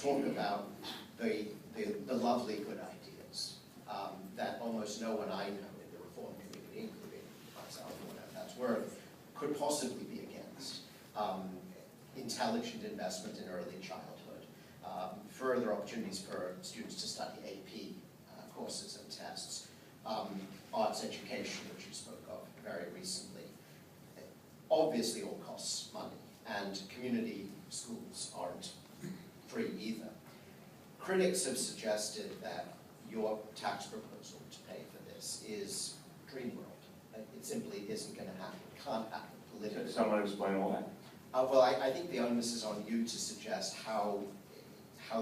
talk about the lovely good ideas that almost no one I know in the reform community, including myself, whatever that's worth, could possibly be against. Intelligent investment in early childhood, further opportunities for students to study AP courses and tests, arts education, which you spoke of very recently. Obviously all costs money, and community schools aren't free either. Critics have suggested that your tax proposal to pay for this is dream world. It simply isn't going to happen, can't happen politically. Could someone explain all that? Well, I think the onus is on you to suggest how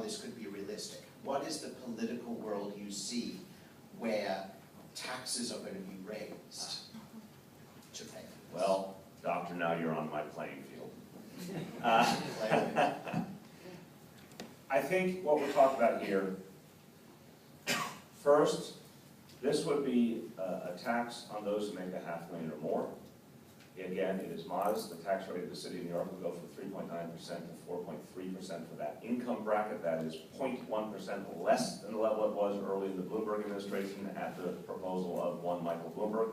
this could be realistic. What is the political world you see where taxes are going to be raised to pay for this? Well, Doctor, now you're on my playing field. I think what we're talking about here, first, this would be a tax on those who make $500,000 or more. Again, it is modest. The tax rate of the city of New York will go from 3.9% to 4.3% for that income bracket. That is 0.1% less than the level it was early in the Bloomberg administration at the proposal of one Michael Bloomberg.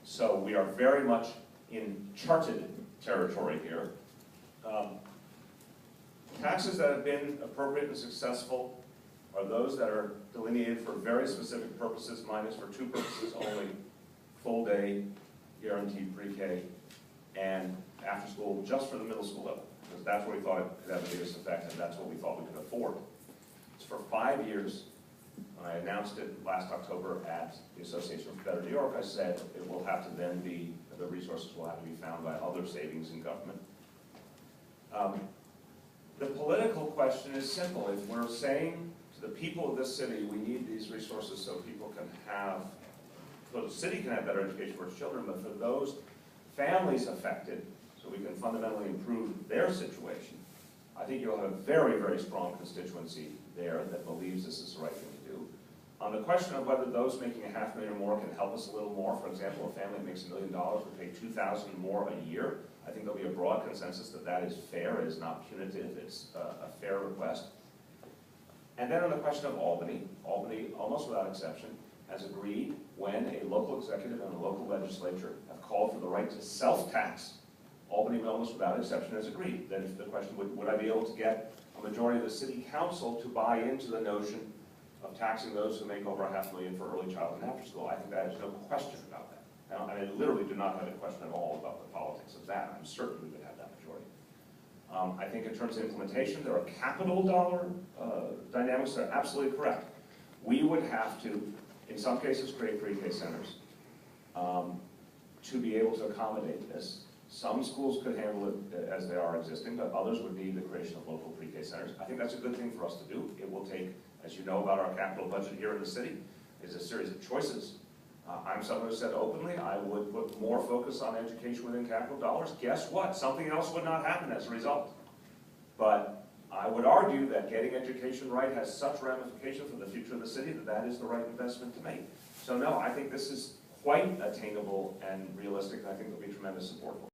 So we are very much in charted territory here. Taxes that have been appropriate and successful are those that are delineated for very specific purposes. Mine is for two purposes only: full day, guaranteed pre-K, and after school just for the middle school level, because that's where we thought it could have the biggest effect, and that's what we thought we could afford. It's for 5 years. When I announced it last October at the Association for Better New York, I said it will have to then be, the resources will have to be found by other savings in government. The political question is simple. If we're saying to the people of this city, we need these resources so people can have, so the city can have better education for its children, but for those families affected, so we can fundamentally improve their situation, I think you'll have a very, very strong constituency there that believes this is the right thing to do. On the question of whether those making $500,000 or more can help us a little more, for example, a family that makes $1 million would pay $2,000 more a year. I think there'll be a broad consensus that that is fair, it is not punitive, it's a fair request. And then on the question of Albany, almost without exception, has agreed when a local executive and a local legislature have called for the right to self-tax. Albany, almost without exception, has agreed. Then if the question, would I be able to get a majority of the city council to buy into the notion of taxing those who make over $500,000 for early childhood and after school? I think that is no question about that. I literally do not have a question at all about the politics of that. I'm certain we would have that majority. I think in terms of implementation, there are capital dollar dynamics that are absolutely correct. We would have to, in some cases, create pre-K centers to be able to accommodate this. Some schools could handle it as they are existing, but others would need the creation of local pre-K centers. I think that's a good thing for us to do. It will take, as you know about our capital budget here in the city, is a series of choices. I'm someone who said openly I would put more focus on education within capital dollars. Guess what? Something else would not happen as a result. But I would argue that getting education right has such ramifications for the future of the city that that is the right investment to make. So no, I think this is quite attainable and realistic, and I think there'll be tremendous support for it.